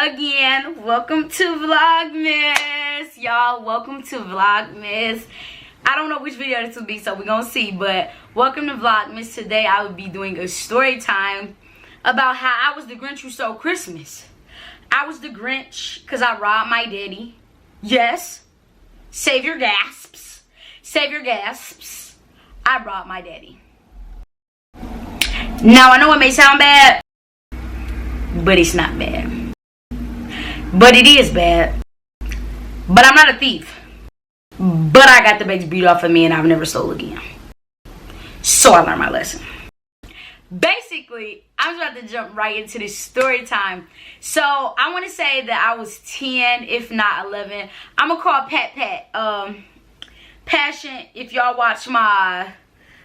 again. Welcome to Vlogmas, y'all. Welcome to Vlogmas. I don't know which video this will be, so we're gonna see, but welcome to Vlogmas. Today I will be doing a story time about how I was the Grinch who stole Christmas. I was the Grinch because I robbed my daddy. Yes, save your gasps. Save your gasps. I robbed my daddy. Now I know it may sound bad, but it's not bad. But it is bad. But I'm not a thief. But I got the bakes beat off of me and I've never stole again. So I learned my lesson. Basically, I'm about to jump right into this story time. So I want to say that I was 10, if not 11. I'm going to call Pat. Passion, if y'all watch my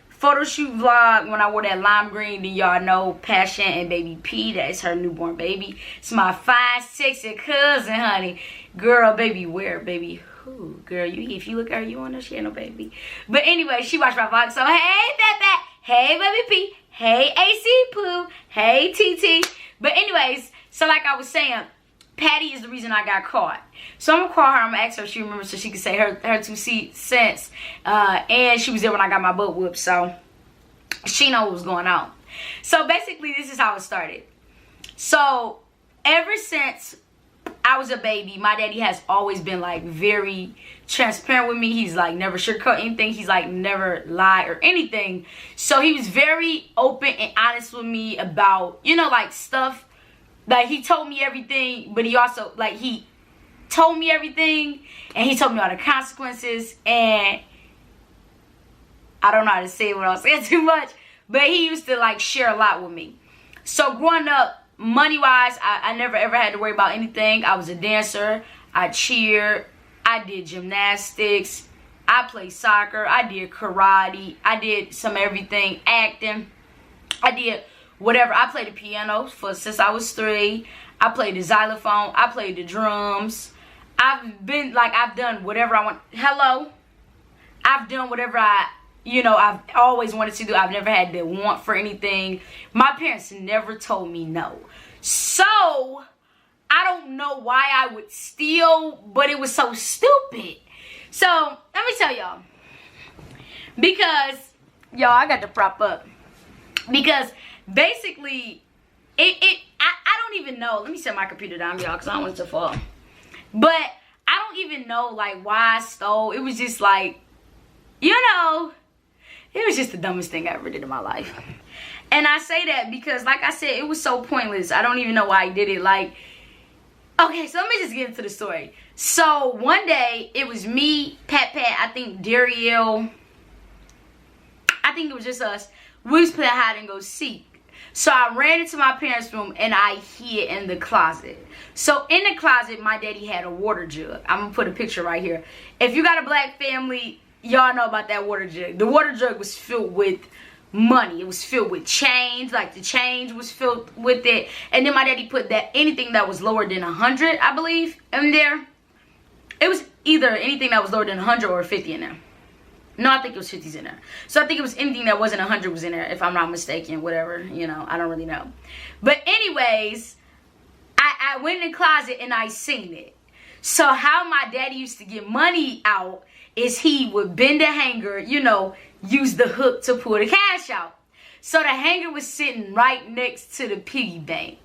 photo shoot vlog when I wore that lime green, then y'all know Passion and baby P. That is her newborn baby. It's my fine, sexy cousin, honey. Girl, baby, where, baby? Who? Girl, if you look at her, you won't know she ain't no baby. But anyway, she watched my vlog. So, hey, Pat. Hey, baby P. Hey, AC Pooh. Hey, TT. But anyways, so like I was saying, Patty is the reason I got caught. So I'm going to call her. I'm going to ask her if she remembers so she can say her 2 cents. And she was there when I got my butt whooped. So she knows what was going on. So basically, this is how it started. So ever since I was a baby, my daddy has always been like very transparent with me. He's like never sugarcoat anything. He's like never lie or anything. So he was very open and honest with me about, you know, like stuff. Like, he told me everything, but he also, like, he told me everything, and he told me all the consequences, and I don't know how to say it without saying too much, but he used to, like, share a lot with me. So, growing up, money-wise, I never, ever had to worry about anything. I was a dancer. I cheered. I did gymnastics. I played soccer. I did karate. I did some everything, acting. I did whatever. I played the piano since I was 3. I played the xylophone. I played the drums. I've done whatever I want. Hello. I've done whatever I've always wanted to do. I've never had to want for anything. My parents never told me no. So, I don't know why I would steal, but it was so stupid. So, let me tell y'all. Because, y'all, I got to prop up. Because basically, I don't even know. Let me set my computer down, y'all, because I don't want it to fall. But I don't even know, like, why I stole. It was just, like, you know, it was just the dumbest thing I ever did in my life. And I say that because, like I said, it was so pointless. I don't even know why I did it. Like, okay, so let me just get into the story. So, one day, it was me, Pat, I think Dariel. I think it was just us. We used to play hide and go seek. So I ran into my parents' room and I hid in the closet. So in the closet, my daddy had a water jug. I'm going to put a picture right here. If you got a black family, y'all know about that water jug. The water jug was filled with money. It was filled with change. Like, the change was filled with it. And then my daddy put that anything that was lower than 100, I believe, in there. It was either anything that was lower than 100 or 50 in there. No, I think it was 50s in there. So I think it was anything that wasn't 100 was in there, if I'm not mistaken. Whatever, you know, I don't really know. But anyways, I went in the closet and I seen it. So how my daddy used to get money out is he would bend the hanger, you know, use the hook to pull the cash out. So the hanger was sitting right next to the piggy bank.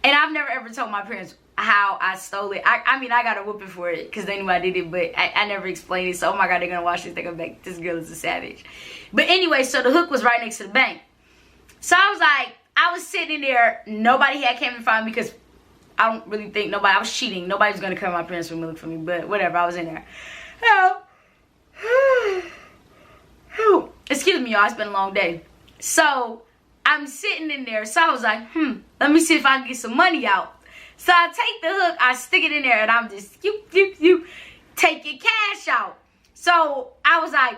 And I've never ever told my parents how I stole it. I mean, I got a whooping for it because they knew I did it, but I never explained it. So, oh my God, they're going to watch this. They're going to be like, this girl is a savage. But anyway, so the hook was right next to the bank. So I was like, I was sitting in there. Nobody had came to find me because I don't really think I was cheating. Nobody was going to come to my parents' room and look for me, but whatever, I was in there. Excuse me, y'all, it's been a long day. So I'm sitting in there. So I was like, let me see if I can get some money out. So I take the hook, I stick it in there, and I'm just, you, take your cash out. So I was like,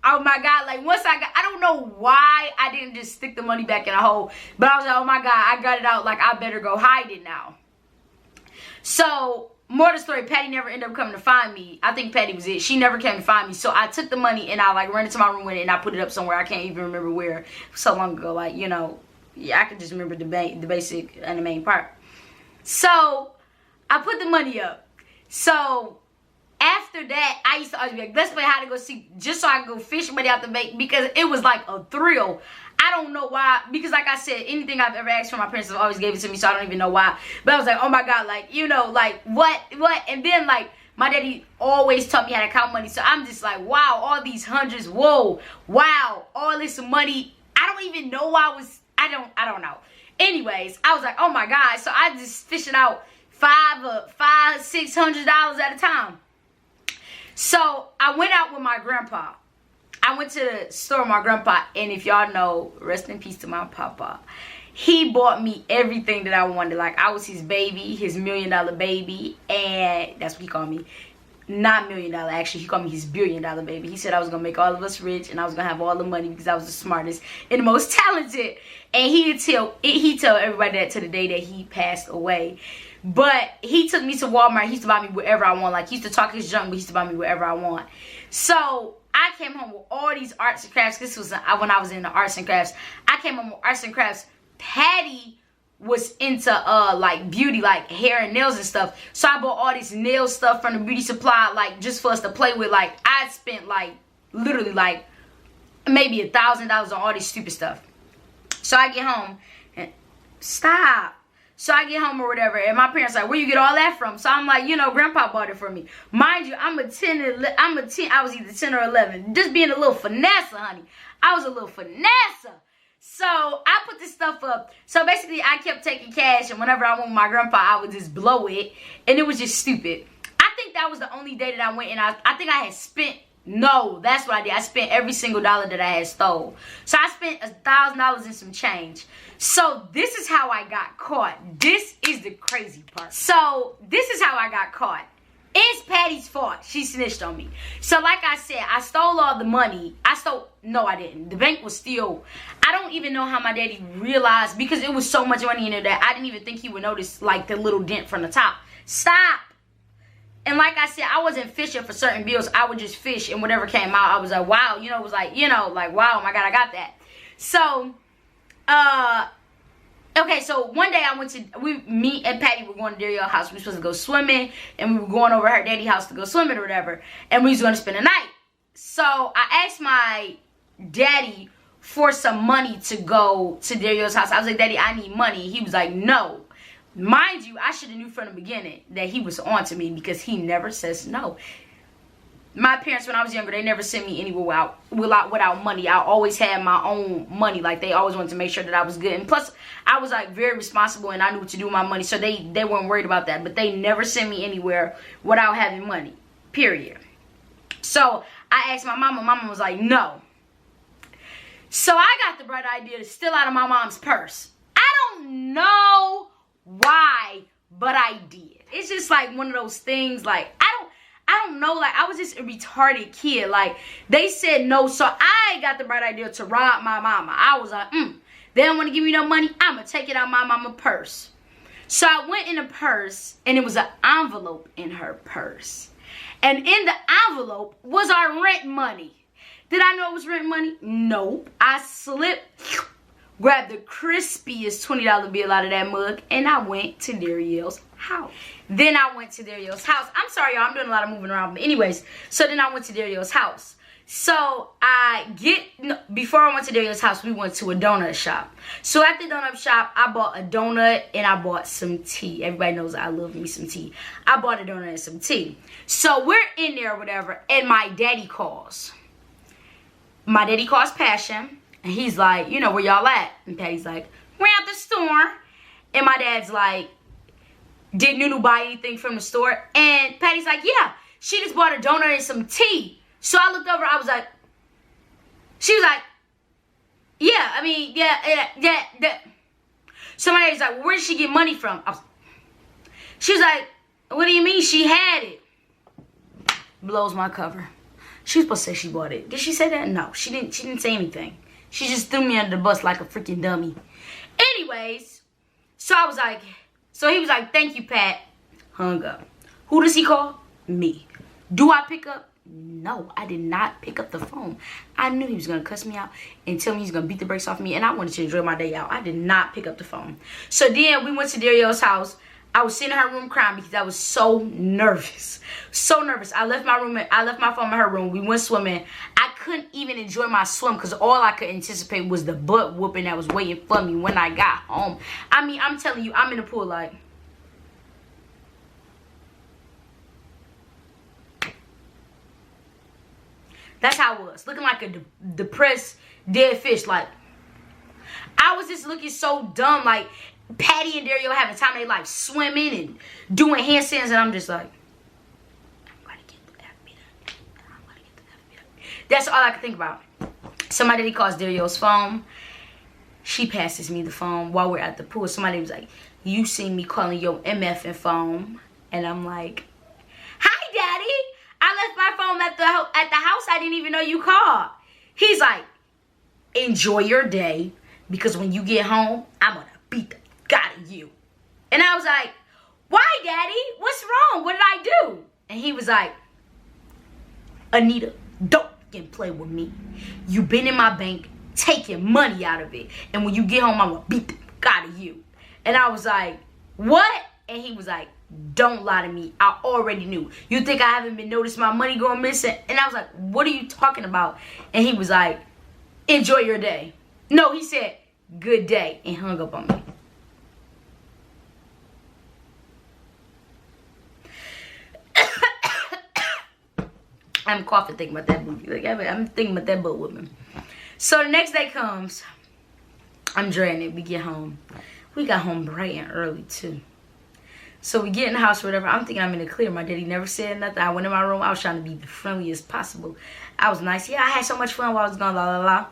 oh my God, like once I don't know why I didn't just stick the money back in a hole, but I was like, oh my God, I got it out, like I better go hide it now. So, more of the story, Patty never ended up coming to find me. I think Patty was it. She never came to find me. So I took the money and I like ran into my room with it and I put it up somewhere. I can't even remember where. So long ago, like, you know, yeah, I could just remember the basic and the main part. So I put the money up. So after that, I used to always be like, let's play hide and go seek, just so I could go fish money out the bank, because it was like a thrill. I don't know why, because like I said, anything I've ever asked for, my parents have always gave it to me, so I don't even know why. But I was like, oh my God, like, you know, like, what? And then, like, my daddy always taught me how to count money, so I'm just like, wow, all these hundreds, whoa, wow, all this money. I don't even know why I don't know. Anyways, I was like, oh my God, so I just fishing out $600 at a time. So I went out with my grandpa. I went to the store with my grandpa, and if y'all know, rest in peace to my papa, he bought me everything that I wanted. Like, I was his baby, his $1 million baby, and that's what he called me. Not $1 million, actually, he called me his $1 billion baby. He said I was gonna make all of us rich, and I was gonna have all the money because I was the smartest and the most talented. And he tell everybody that to the day that he passed away. But he took me to Walmart. He used to buy me whatever I want. Like, he used to talk his junk, but he used to buy me whatever I want. So I came home with all these arts and crafts. This was when I was in the arts and crafts. I came home with arts and crafts. Patty was into like beauty, like hair and nails and stuff. So I bought all this nail stuff from the beauty supply, like just for us to play with. Like, I spent like literally like maybe $1,000 on all this stupid stuff. So I get home and stop. So I get home or whatever, and my parents like, where you get all that from? So I'm like, you know, Grandpa bought it for me. Mind you, I was either 10 or 11. Just being a little finesse, honey. I was a little finesse. So I put this stuff up. So basically, I kept taking cash, and whenever I went with my grandpa, I would just blow it, and it was just stupid. I think that was the only day that I went, and I think I had spent, no, that's what I did. I spent every single dollar that I had stole. So I spent $1,000 and some change. So this is how I got caught. This is the crazy part. So this is how I got caught. It's Patty's fault. She snitched on me. So like I said, I stole all the money. No, I didn't. The bank was still, I don't even know how my daddy realized, because it was so much money in there that I didn't even think he would notice, like, the little dent from the top. Stop. And like I said, I wasn't fishing for certain bills. I would just fish, and whatever came out, I was like, wow. You know, it was like, you know, like, wow, my God, I got that. So, okay, so one day me and Patty were going to Dario's house. We were supposed to go swimming, and we were going over her daddy's house to go swimming or whatever, and we was going to spend the night. So I asked my daddy for some money to go to Dario's house. I was like, Daddy, I need money. He was like, no. Mind you, I should have knew from the beginning that he was on to me, because he never says no. My parents, when I was younger, they never sent me anywhere without money. I always had my own money. Like, they always wanted to make sure that I was good. And plus, I was like very responsible, and I knew what to do with my money. So they weren't worried about that. But they never sent me anywhere without having money. Period. So I asked my mama. Mama was like, no. So I got the bright idea to steal out of my mom's purse. I don't know why, but I did. It's just like one of those things, like, I don't know, like, I was just a retarded kid. Like, they said no, so I got the bright idea to rob my mama. I was like, they don't want to give me no money, I'm going to take it out of my mama's purse. So I went in the purse, and it was an envelope in her purse. And in the envelope was our rent money. Did I know it was rent money? Nope. I slipped, grabbed the crispiest $20 bill out of that mug, and I went to Dario's house. Then I went to Dario's house. I'm sorry, y'all, I'm doing a lot of moving around. But anyways, so then I went to Dario's house. So before I went to Dario's house, we went to a donut shop. So at the donut shop, I bought a donut and I bought some tea. Everybody knows I love me some tea. I bought a donut and some tea. So we're in there or whatever, and my daddy calls. My daddy calls Passion, and he's like, you know, where y'all at? And Patty's like, we're at the store. And my dad's like, did Nunu buy anything from the store? And Patty's like, yeah, she just bought a donut and some tea. So I looked over, I was like, she was like, yeah, I mean, yeah. So my dad's like, well, where did she get money from? She was like, what do you mean she had it? Blows my cover. She was supposed to say she bought it. Did she say that? No, she didn't say anything. She just threw me under the bus like a freaking dummy. Anyways, so I was like, so he was like, thank you, Pat. Hung up. Who does he call? Me. Do I pick up? No, I did not pick up the phone. I knew he was going to cuss me out and tell me he's going to beat the brakes off me, and I wanted to enjoy my day out. I did not pick up the phone. So then we went to Dario's house. I was sitting in her room crying because I was so nervous. So nervous. I left my phone in her room. We went swimming. I couldn't even enjoy my swim because all I could anticipate was the butt whooping that was waiting for me when I got home. I mean, I'm telling you, I'm in the pool like... That's how I was. Looking like a depressed, dead fish. Like, I was just looking so dumb. Like, Patty and Dario having time of their life swimming and doing handstands. And I'm just like, I'm going to get the F beat up. I'm going to get the F beat up. That's all I could think about. Somebody calls Dario's phone. She passes me the phone while we're at the pool. Somebody was like, you seen me calling your MFing phone. And I'm like, hi, Daddy. I left my phone at the house. I didn't even know you called. He's like, enjoy your day, because when you get home, I'm going to beat the God of you. And I was like, why, Daddy? What's wrong? What did I do? And he was like, Anita, don't fucking play with me. You been in my bank taking money out of it. And when you get home, I'm going to beat the God of you. And I was like, what? And he was like, don't lie to me. I already knew. You think I haven't been noticing my money going missing? And I was like, what are you talking about? And he was like, enjoy your day. No, he said, good day, and hung up on me. I'm coughing thinking about that movie. Like, I'm thinking about that butt woman. So the next day comes. I'm drained. We get home. We got home bright and early too. So we get in the house or whatever. I'm thinking I'm in the clear. My daddy never said nothing. I went in my room. I was trying to be the friendliest possible. I was nice. Yeah, I had so much fun while I was gone. La la la.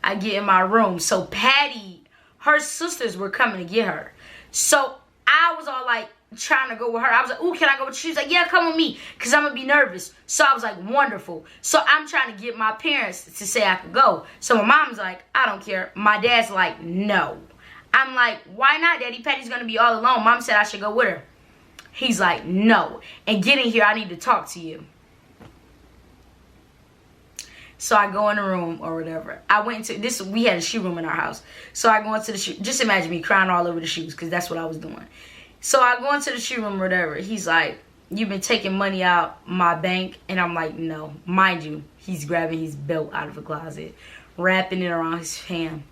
I get in my room. So Patty, her sisters were coming to get her. So I was all like trying to go with her. I was like, ooh, can I go with you? She was like, yeah, come with me, because I'm going to be nervous. So I was like, wonderful. So I'm trying to get my parents to say I could go. So my mom's like, I don't care. My dad's like, no. I'm like, why not, Daddy? Patty's going to be all alone. Mom said I should go with her. He's like, no. And get in here. I need to talk to you. So I go in the room or whatever. I went into this. We had a shoe room in our house. So I go into the shoe. Just imagine me crying all over the shoes, because that's what I was doing. So I go into the shoe room or whatever. He's like, you've been taking money out my bank. And I'm like, no. Mind you, he's grabbing his belt out of a closet, wrapping it around his hand.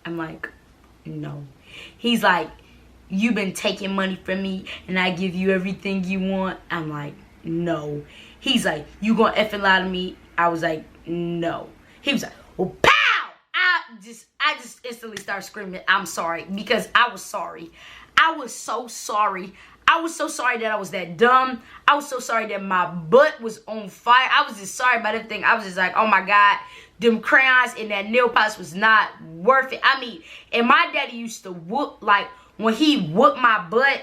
I'm like, no. He's like, you've been taking money from me and I give you everything you want. I'm like, no. He's like, you gonna effing lie to me? I was like, no. He was like, well, pow! I just instantly started screaming, I'm sorry, because I was sorry. I was so sorry. I was so sorry that I was that dumb. I was so sorry that my butt was on fire. I was just sorry about everything. I was just like, oh my God, them crayons and that nail polish was not worth it. I mean, and my daddy used to whoop, like, when he whooped my butt,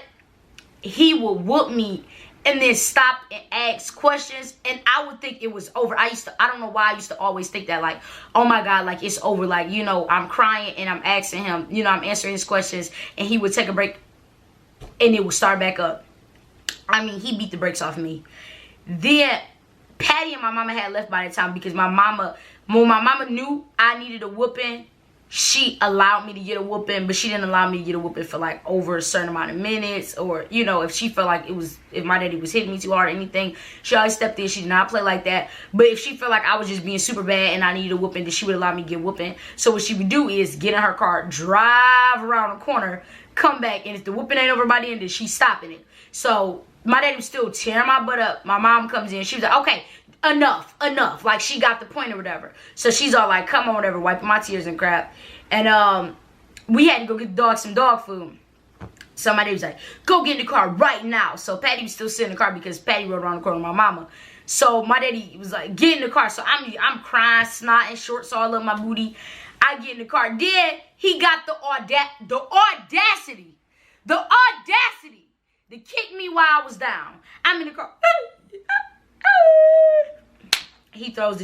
he would whoop me and then stop and ask questions, and I would think it was over. I don't know why I used to always think that, like, oh my God, like, it's over. Like, you know, I'm crying and I'm asking him, you know, I'm answering his questions, and he would take a break and it would start back up. I mean, he beat the brakes off me. Then Patty and my mama had left by the time, because when my mama knew I needed a whooping, she allowed me to get a whooping, but she didn't allow me to get a whooping for like over a certain amount of minutes, or, you know, if she felt like if my daddy was hitting me too hard or anything, she always stepped in. She did not play like that. But if she felt like I was just being super bad and I needed a whooping, then she would allow me to get a whooping. So what she would do is get in her car, drive around the corner, come back, and if the whooping ain't over by the end, then she's stopping it. So my daddy was still tearing my butt up. My mom comes in, she was like, okay, enough, like, she got the point or whatever. So she's all like, come on, whatever, wiping my tears and crap. And we had to go get the dog some dog food. Somebody was like, go get in the car right now. So Patty was still sitting in the car because Patty rode around the corner with my mama. So my daddy was like, get in the car. So I'm crying, snotting, shorts all up my booty. I get in the car. Then he got the audacity to kick me while I was down. I'm in the car. He throws a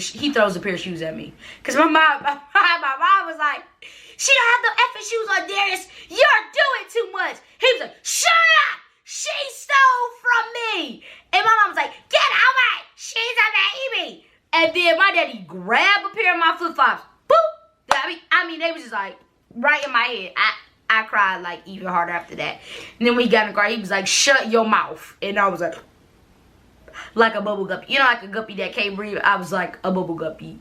pair of shoes at me, cause my mom was like, she don't have no effing shoes on, Darius. You're doing too much. He was like, shut up. She stole from me. And my mom was like, get out, she's a baby. And then my daddy grabbed a pair of my flip flops. Boop. I mean, they was just like right in my head. I cried like even harder after that. And then when he got in the car, he was like, shut your mouth. And I was like a bubble guppy. You know, like a guppy that can't breathe. I was like a bubble guppy.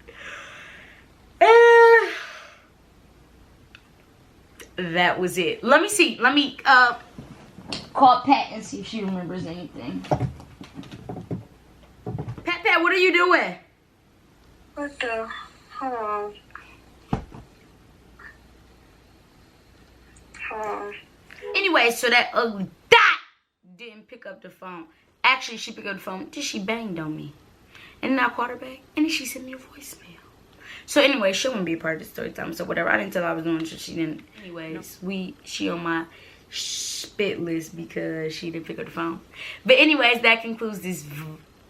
That was it. Let me see. Let me call Pat and see if she remembers anything. Pat, what are you doing? What the? Hold on. Anyway, so that ugly dot didn't pick up the phone. Actually, she picked up the phone. Then she banged on me. And then I called her back. And then she sent me a voicemail. So anyway, she wouldn't be a part of the story time. So whatever. I didn't tell her I was doing it. So she didn't. Anyways, she on my spit list because she didn't pick up the phone. But anyways, that concludes this,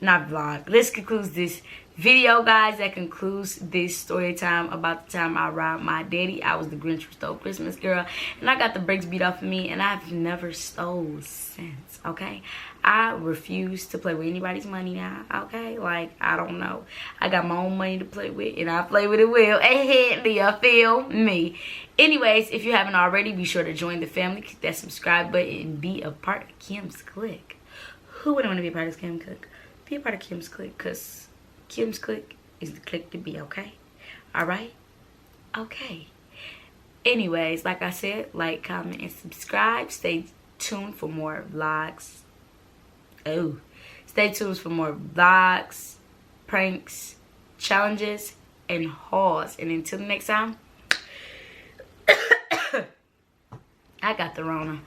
not vlog. This concludes this video, guys. That concludes this story time about the time I robbed my daddy. I was the Grinch who stole Christmas, girl. And I got the brakes beat off of me. And I've never stole since, okay? I refuse to play with anybody's money now, okay? Like, I don't know. I got my own money to play with, and I play with it well. Hey, do you feel me? Anyways, if you haven't already, be sure to join the family. Click that subscribe button and be a part of Kim's Clique. Who wouldn't want to be a part of Kim's Clique? Be a part of Kim's Clique, because Kim's Clique is the clique to be, okay? Alright? Okay. Anyways, like I said, like, comment, and subscribe. Stay tuned for more vlogs. Oh, stay tuned for more vlogs, pranks, challenges, and hauls. And until the next time, I got the Rona.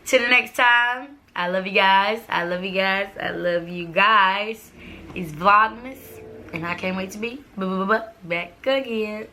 Till the next time, I love you guys. I love you guys. I love you guys. It's Vlogmas, and I can't wait to be back again.